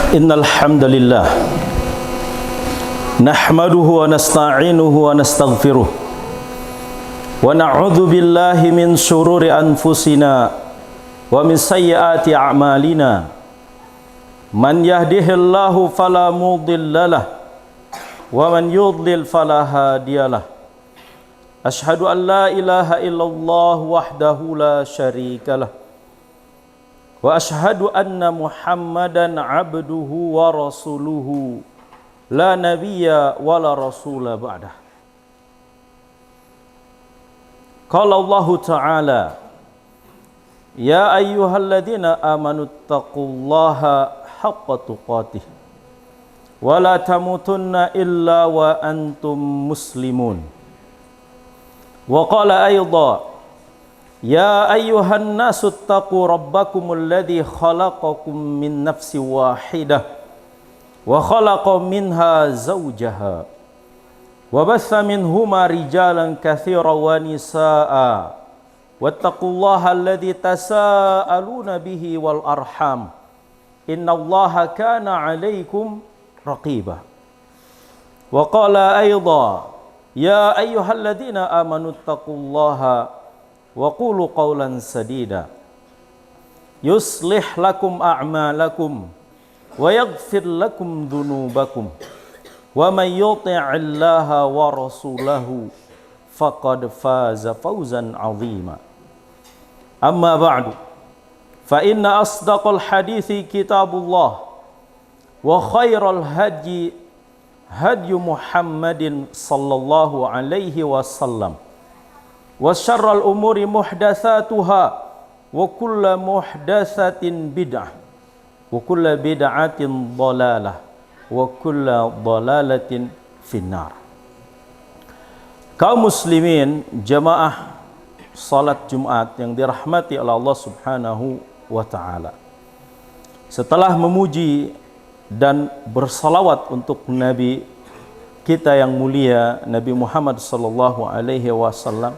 Innal hamdalillah nahmaduhu wa nasta'inuhu wa nastaghfiruh wa na'udzu billahi min shururi anfusina wa min sayyiati a'malina. Man yahdihillahu fala mudhillalah wa man yudlil fala hadiyalah. Ashhadu an la ilaha illallah wahdahu la syarikalah wa ashhadu anna Muhammadan abduhu wa rasuluhu la nabiyya wa la rasula ba'dah. Qala Allah Ta'ala, ya ayyuhalladzina amanu taqullaha haqqa tuqatih wa la tamutunna illa wa antum muslimun. Wa qala aydha, ya ayyuhan nasu taqu rabbakumul ladzi khalaqakum min nafsin wahidah wa khalaqa minha zawjaha wa batha minhuma rijalan katsiran wa nisaa wattaqullaha alladzi tasaaluna bihi wal arham innallaha kana 'alaikum raqiba. Wa qala aydha, ya ayyuhalladzina amanu taqullaha wa qulu qawlan sadida yuslih lakum a'malakum wa yaghfir lakum dhunubakum wa may yuti'illaha wa rasulahu faqad faza fawzan 'azima. Amma ba'du, fa inna asdaqal hadithi kitabullah wa khairal hadyi hadyu Muhammadin sallallahu alaihi wasallam wa syarral umuri muhdatsatuha wa kullu muhdatsatin bid'ah wa kullu bid'atin dhalalah wa kullu dhalalatin finnar. Kaum muslimin jamaah salat Jumat yang dirahmati oleh Allah Subhanahu wa taala. Setelah memuji dan bersalawat untuk Nabi kita yang mulia Nabi Muhammad sallallahu alaihi wasallam,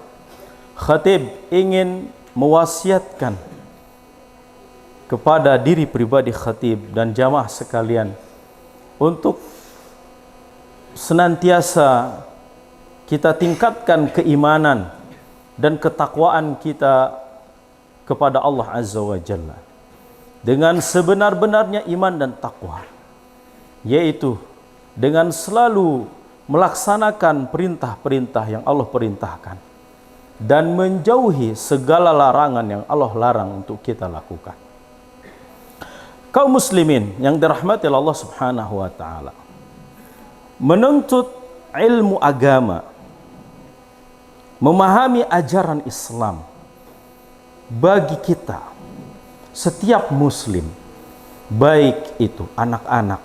khatib ingin mewasiatkan kepada diri pribadi khatib dan jamaah sekalian untuk senantiasa kita tingkatkan keimanan dan ketakwaan kita kepada Allah Azza wa Jalla dengan sebenar-benarnya iman dan takwa, yaitu dengan selalu melaksanakan perintah-perintah yang Allah perintahkan dan menjauhi segala larangan yang Allah larang untuk kita lakukan. Kaum muslimin yang dirahmati Allah Subhanahu wa taala, menuntut ilmu agama, memahami ajaran Islam bagi kita setiap muslim, baik itu anak-anak,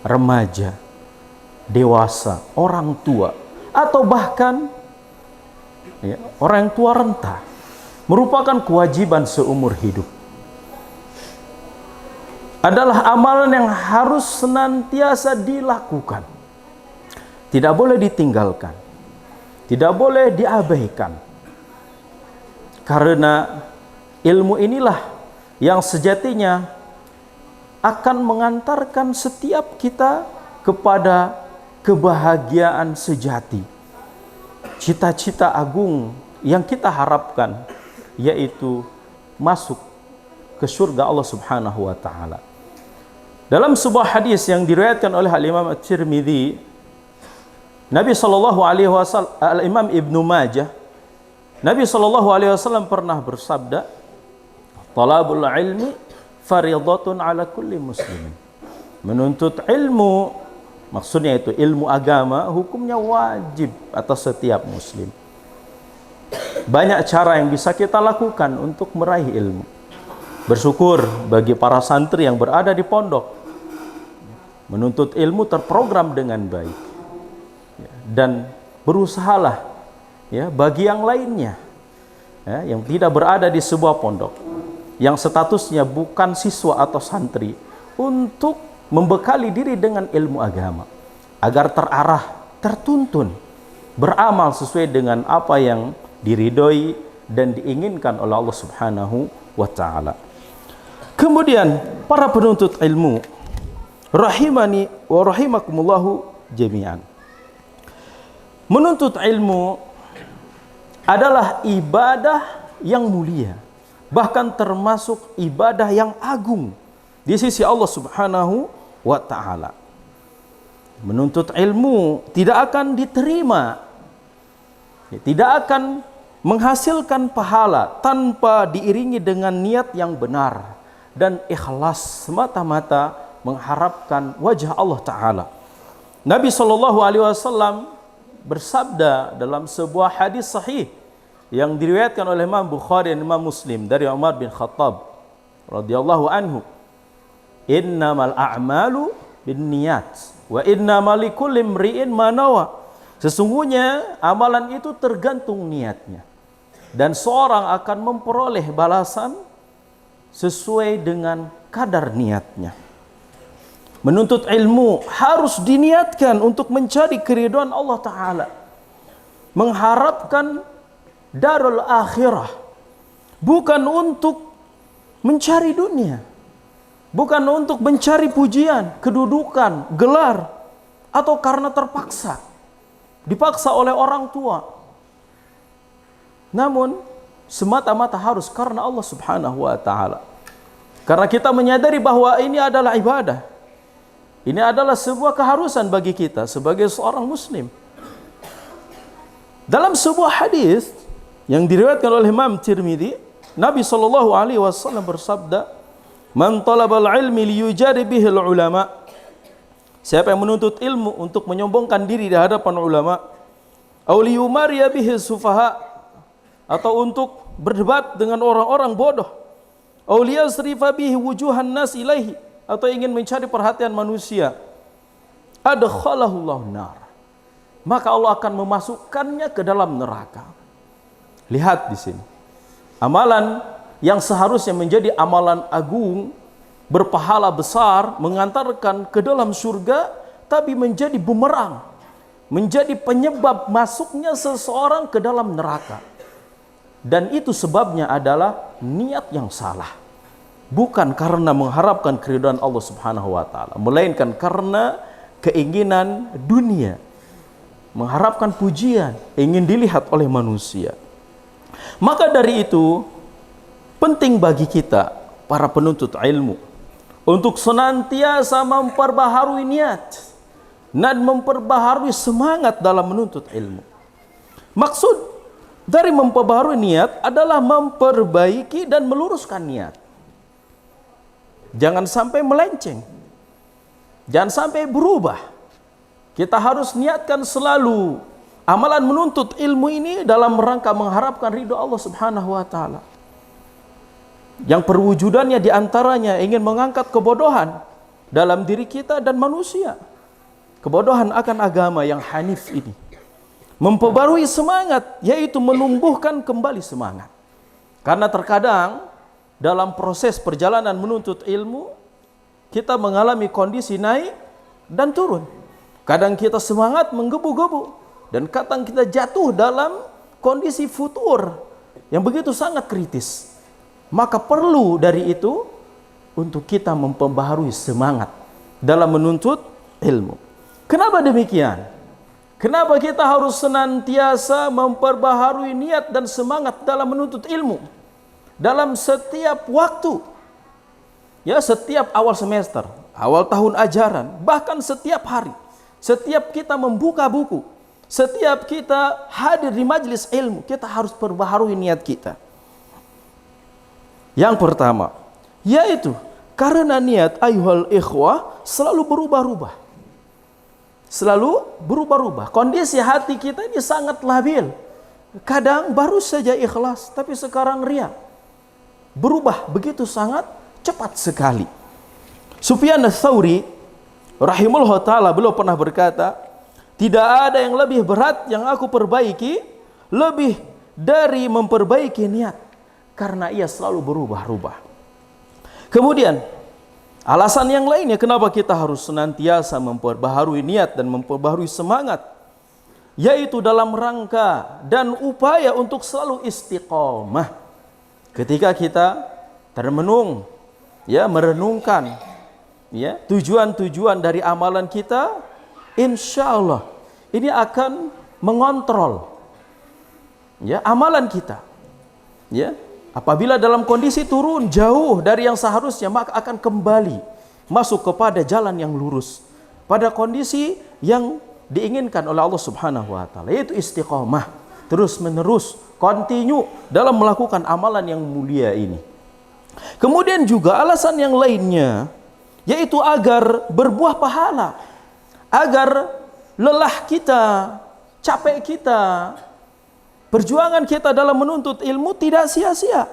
remaja, dewasa, orang tua, atau bahkan orang tua renta, merupakan kewajiban seumur hidup. Adalah amalan yang harus senantiasa dilakukan, tidak boleh ditinggalkan, tidak boleh diabaikan, karena ilmu inilah yang sejatinya akan mengantarkan setiap kita kepada kebahagiaan sejati, cita-cita agung yang kita harapkan, yaitu masuk ke surga Allah Subhanahu wa taala. Dalam sebuah hadis yang diriwayatkan oleh Al-Imam At-Tirmidzi, Nabi sallallahu alaihi wasallam, Al-Imam Ibnu Majah, Nabi sallallahu alaihi wasallam pernah bersabda, talabul ilmi fardhatun ala kulli muslimin. Menuntut ilmu, maksudnya itu ilmu agama, hukumnya wajib atas setiap muslim. Banyak cara yang bisa kita lakukan untuk meraih ilmu. Bersyukur bagi para santri yang berada di pondok, menuntut ilmu terprogram dengan baik, dan berusahalah bagi yang lainnya yang tidak berada di sebuah pondok, yang statusnya bukan siswa atau santri, untuk membekali diri dengan ilmu agama agar terarah, tertuntun, beramal sesuai dengan apa yang diridhoi dan diinginkan oleh Allah Subhanahu wa taala. Kemudian para penuntut ilmu rahimani wa rahimakumullahu jami'an. Menuntut ilmu adalah ibadah yang mulia, bahkan termasuk ibadah yang agung di sisi Allah Subhanahu wa taala. Menuntut ilmu tidak akan diterima, tidak akan menghasilkan pahala tanpa diiringi dengan niat yang benar dan ikhlas semata-mata mengharapkan wajah Allah taala. Nabi sallallahu alaihi wasallam bersabda dalam sebuah hadis sahih yang diriwayatkan oleh Imam Bukhari dan Imam Muslim dari Umar bin Khattab radhiyallahu anhu, "Innamal a'malu binniyat wa innamal likulli imri'in ma nawa." Sesungguhnya amalan itu tergantung niatnya, dan seorang akan memperoleh balasan sesuai dengan kadar niatnya. Menuntut ilmu harus diniatkan untuk mencari keridhaan Allah Ta'ala, mengharapkan darul akhirah, bukan untuk mencari dunia, bukan untuk mencari pujian, kedudukan, gelar, atau karena terpaksa, dipaksa oleh orang tua. Namun semata-mata harus karena Allah Subhanahu wa taala. Karena kita menyadari bahwa ini adalah ibadah. Ini adalah sebuah keharusan bagi kita sebagai seorang muslim. Dalam sebuah hadis yang diriwayatkan oleh Imam Tirmidzi, Nabi sallallahu alaihi wasallam bersabda, "Man talabal ilmi liyujari bihil ulama." Siapa yang menuntut ilmu untuk menyombongkan diri di hadapan ulama, aw liyumariya bihi sufaha, atau untuk berdebat dengan orang-orang bodoh, aw liyasrifa bihi wujuhan nas ilaihi, atau ingin mencari perhatian manusia, adkhalahullahu nar, maka Allah akan memasukkannya ke dalam neraka. Lihat di sini, amalan yang seharusnya menjadi amalan agung, berpahala besar, mengantarkan ke dalam surga, tapi menjadi bumerang, menjadi penyebab masuknya seseorang ke dalam neraka. Dan itu sebabnya adalah niat yang salah, bukan karena mengharapkan keridhaan Allah Subhanahu wa taala, melainkan karena keinginan dunia, mengharapkan pujian, ingin dilihat oleh manusia. Maka dari itu penting bagi kita para penuntut ilmu untuk senantiasa memperbaharui niat dan memperbaharui semangat dalam menuntut ilmu. Maksud dari memperbaharui niat adalah memperbaiki dan meluruskan niat. Jangan sampai melenceng, jangan sampai berubah. Kita harus niatkan selalu amalan menuntut ilmu ini dalam rangka mengharapkan ridho Allah Subhanahu wa taala, yang perwujudannya diantaranya ingin mengangkat kebodohan dalam diri kita dan manusia, kebodohan akan agama yang hanif ini, memperbarui semangat, yaitu menumbuhkan kembali semangat. Karena terkadang dalam proses perjalanan menuntut ilmu, kita mengalami kondisi naik dan turun. Kadang kita semangat menggebu-gebu, dan kadang kita jatuh dalam kondisi futur yang begitu sangat kritis. Maka perlu dari itu untuk kita memperbaharui semangat dalam menuntut ilmu. Kenapa demikian? Kenapa kita harus senantiasa memperbaharui niat dan semangat dalam menuntut ilmu? Dalam setiap waktu, ya, setiap awal semester, awal tahun ajaran, bahkan setiap hari, setiap kita membuka buku, setiap kita hadir di majelis ilmu, kita harus perbaharui niat kita. Yang pertama, yaitu karena niat ayuhal ikhwah selalu berubah-ubah. Selalu berubah-ubah. Kondisi hati kita ini sangat labil. Kadang baru saja ikhlas, tapi sekarang ria. Berubah begitu sangat cepat sekali. Sufyan Ats-Tsauri rahimahullah ta'ala, beliau pernah berkata, tidak ada yang lebih berat yang aku perbaiki lebih dari memperbaiki niat, karena ia selalu berubah-ubah. Kemudian alasan yang lainnya kenapa kita harus senantiasa memperbaharui niat dan memperbaharui semangat, yaitu dalam rangka dan upaya untuk selalu istiqomah. Ketika kita termenung, ya, merenungkan ya, tujuan-tujuan dari amalan kita, insya Allah ini akan mengontrol, ya, amalan kita. Ya, apabila dalam kondisi turun jauh dari yang seharusnya, maka akan kembali masuk kepada jalan yang lurus, pada kondisi yang diinginkan oleh Allah Subhanahu wa taala, yaitu istiqomah, terus menerus, continue dalam melakukan amalan yang mulia ini. Kemudian juga alasan yang lainnya, yaitu agar berbuah pahala, agar lelah kita, capek kita, perjuangan kita dalam menuntut ilmu tidak sia-sia,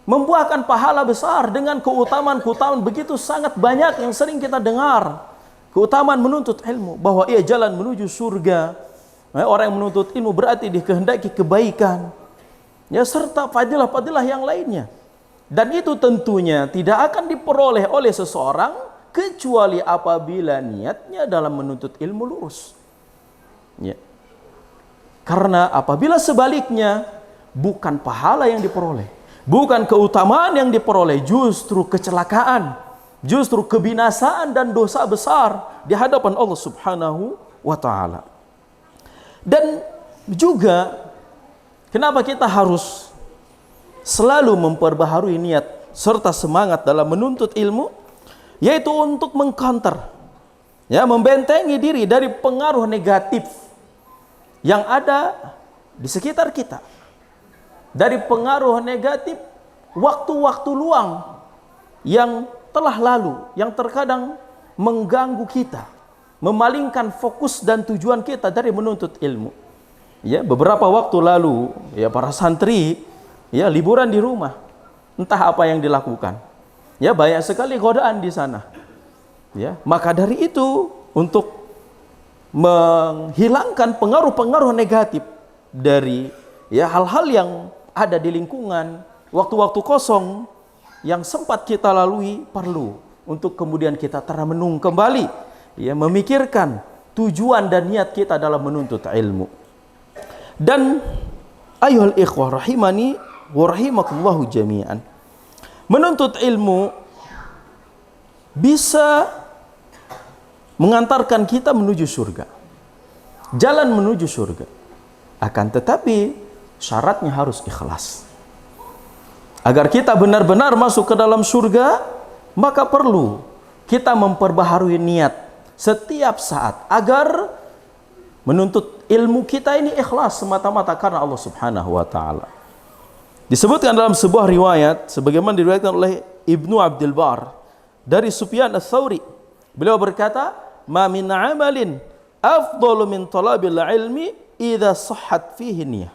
membuahkan pahala besar dengan keutamaan-keutamaan begitu sangat banyak yang sering kita dengar. Keutamaan menuntut ilmu, bahwa ia jalan menuju surga. Orang yang menuntut ilmu berarti dikehendaki kebaikan, ya, serta fadilah-fadilah yang lainnya. Dan itu tentunya tidak akan diperoleh oleh seseorang kecuali apabila niatnya dalam menuntut ilmu lurus. Ya. Karena apabila sebaliknya, bukan pahala yang diperoleh, bukan keutamaan yang diperoleh, justru kecelakaan, justru kebinasaan dan dosa besar di hadapan Allah Subhanahu wa taala. Dan juga kenapa kita harus selalu memperbaharui niat serta semangat dalam menuntut ilmu, yaitu untuk mengcounter, ya, membentengi diri dari pengaruh negatif yang ada di sekitar kita, dari pengaruh negatif waktu-waktu luang yang telah lalu, yang terkadang mengganggu kita, memalingkan fokus dan tujuan kita dari menuntut ilmu. Ya, beberapa waktu lalu, ya, para santri, ya, liburan di rumah, entah apa yang dilakukan. Ya, banyak sekali godaan di sana. Ya, maka dari itu, untuk menghilangkan pengaruh-pengaruh negatif dari, ya, hal-hal yang ada di lingkungan, waktu-waktu kosong yang sempat kita lalui, perlu untuk kemudian kita termenung kembali, ya, memikirkan tujuan dan niat kita dalam menuntut ilmu. Dan ayuhal ikhwah rahimani wa rahimakumullahu jami'an, menuntut ilmu bisa mengantarkan kita menuju surga, jalan menuju surga. Akan tetapi syaratnya harus ikhlas. Agar kita benar-benar masuk ke dalam surga, maka perlu kita memperbaharui niat setiap saat agar menuntut ilmu kita ini ikhlas semata-mata karena Allah Subhanahu wa taala. Disebutkan dalam sebuah riwayat sebagaimana diriwayatkan oleh Ibnu Abdul Bar dari Sufyan Ats-Tsauri. Beliau berkata, "Ma min 'amalin afdalu min talabil ilmi idza sahhat fihi niyyah."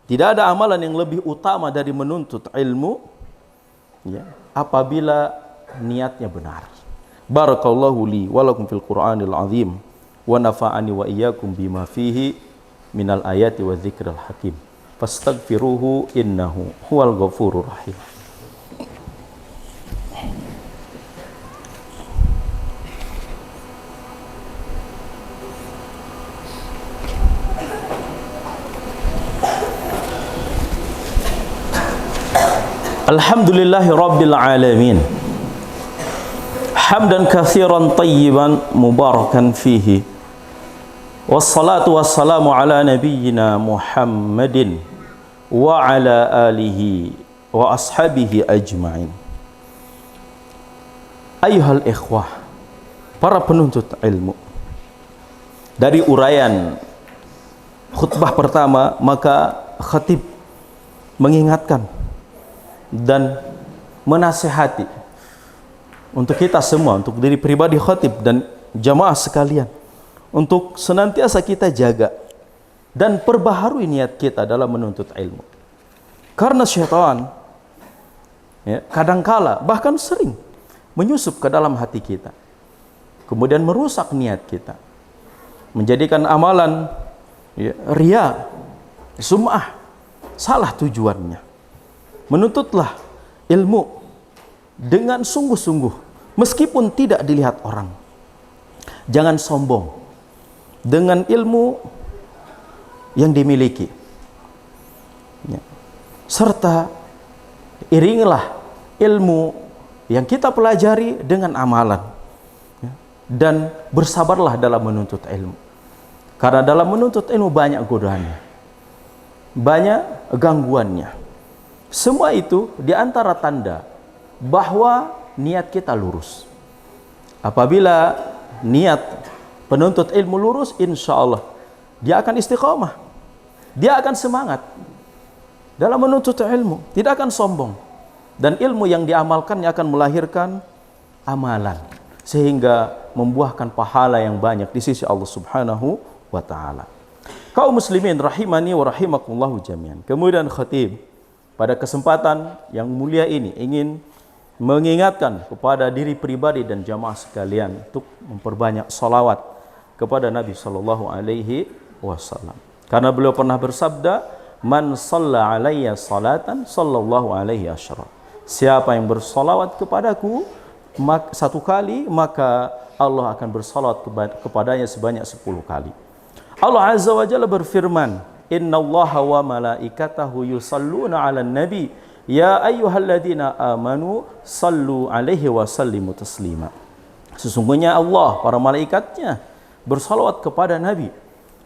Tidak ada amalan yang lebih utama dari menuntut ilmu, ya, apabila niatnya benar. Barakallahu li wa lakum fil Qur'anil azim wa nafa'ani wa iyyakum bima fihi minal ayati wa dzikril hakim. Fastaghfiruhu innahu huwal ghafurur rahim. Alhamdulillahi rabbil alamin, hamdan katsiran tayyiban mubarakan fihi, wassalatu wassalamu ala nabiyyina Muhammadin wa ala alihi wa ashabihi ajma'in. Ayuhal ikhwah, para penuntut ilmu, dari uraian khutbah pertama, maka khatib mengingatkan dan menasihati untuk kita semua, untuk diri pribadi khatib dan jamaah sekalian, untuk senantiasa kita jaga dan perbaharui niat kita dalam menuntut ilmu. Karena syaitan, ya, kadangkala bahkan sering menyusup ke dalam hati kita, kemudian merusak niat kita, menjadikan amalan, ya, riya, sum'ah, salah tujuannya. Menuntutlah ilmu dengan sungguh-sungguh, meskipun tidak dilihat orang. Jangan sombong dengan ilmu yang dimiliki, ya. Serta iringilah ilmu yang kita pelajari dengan amalan. Dan bersabarlah dalam menuntut ilmu. Karena dalam menuntut ilmu banyak godaannya, banyak gangguannya. Semua itu diantara tanda bahwa niat kita lurus. Apabila niat penuntut ilmu lurus, insya Allah dia akan istiqamah, dia akan semangat dalam menuntut ilmu, tidak akan sombong. Dan ilmu yang diamalkannya akan melahirkan amalan, sehingga membuahkan pahala yang banyak di sisi Allah Subhanahu wa ta'ala. Kaum muslimin rahimani wa rahimakumullahu jami'an. Kemudian khatib pada kesempatan yang mulia ini ingin mengingatkan kepada diri pribadi dan jamaah sekalian untuk memperbanyak salawat kepada Nabi sallallahu alaihi wasallam. Karena beliau pernah bersabda, "Man shalla alayya salatan sallallahu alaihi asyara." Siapa yang bersalawat kepadaku satu kali, maka Allah akan bersalawat kepadanya sebanyak 10 kali. Allah Azza wa Jalla berfirman, "Innallaha wa malaikatahu yusalluna 'alan nabi, ya ayyuhalladzina amanu sallu 'alaihi wa sallimu taslima." Sesungguhnya Allah, para malaikatnya bersalawat kepada Nabi.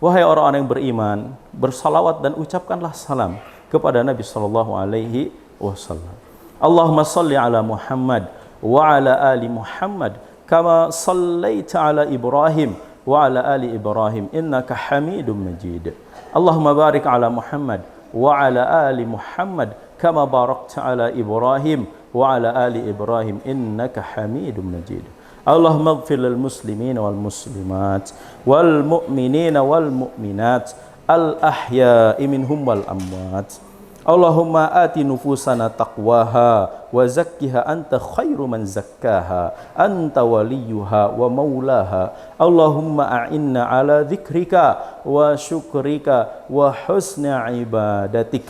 Wahai orang-orang yang beriman, bersalawat dan ucapkanlah salam kepada Nabi sallallahu alaihi wasallam. Allahumma salli ala Muhammad wa ala ali Muhammad kama sallaita ala Ibrahim wa ala ali Ibrahim innaka Hamidum Majid. Allahumma barik ala Muhammad wa ala ali Muhammad kama barakta ala Ibrahim wa ala ali Ibrahim innaka Hamidum Majid. Allahumma ighfir lil muslimin wal muslimat wal mu'minin wal mu'minat al ahya'i minhum wal amwat. Allahumma ati nufusana taqwaha wa zakkiha anta khairu man zakkaha anta waliyuha wa maulaha. Allahumma a'inna ala dhikrika wa syukrika wa husna ibadatik.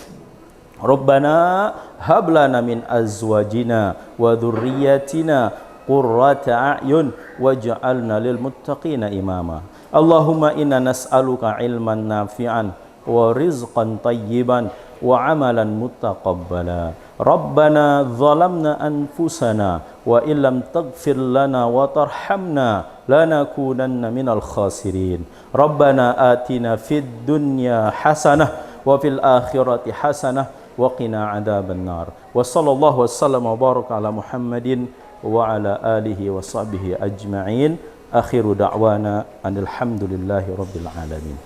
Rabbana hab lana min azwajina wa dhurriyyatina qurrata a'yun waj'alna lil muttaqina imama. Allahumma inna nas'aluka ilman nafi'an wa rizqan tayyiban wa amalan muttaqabbala. Rabbana zalamna anfusana wa illam taghfir lana wa tarhamna lanakunanna minal khasirin. Rabbana atina fid dunya hasanah wa fil akhirati hasanah wa qina adzaban nar. Wa sallallahu wasallam wa baraka ala Muhammadin wa ala alihi wa sahbihi ajma'in. Akhiru da'wana alhamdulillahi rabbil alamin.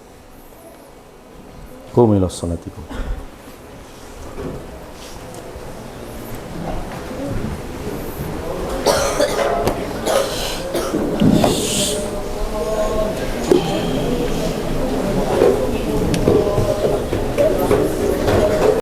Qumu ila salatikum.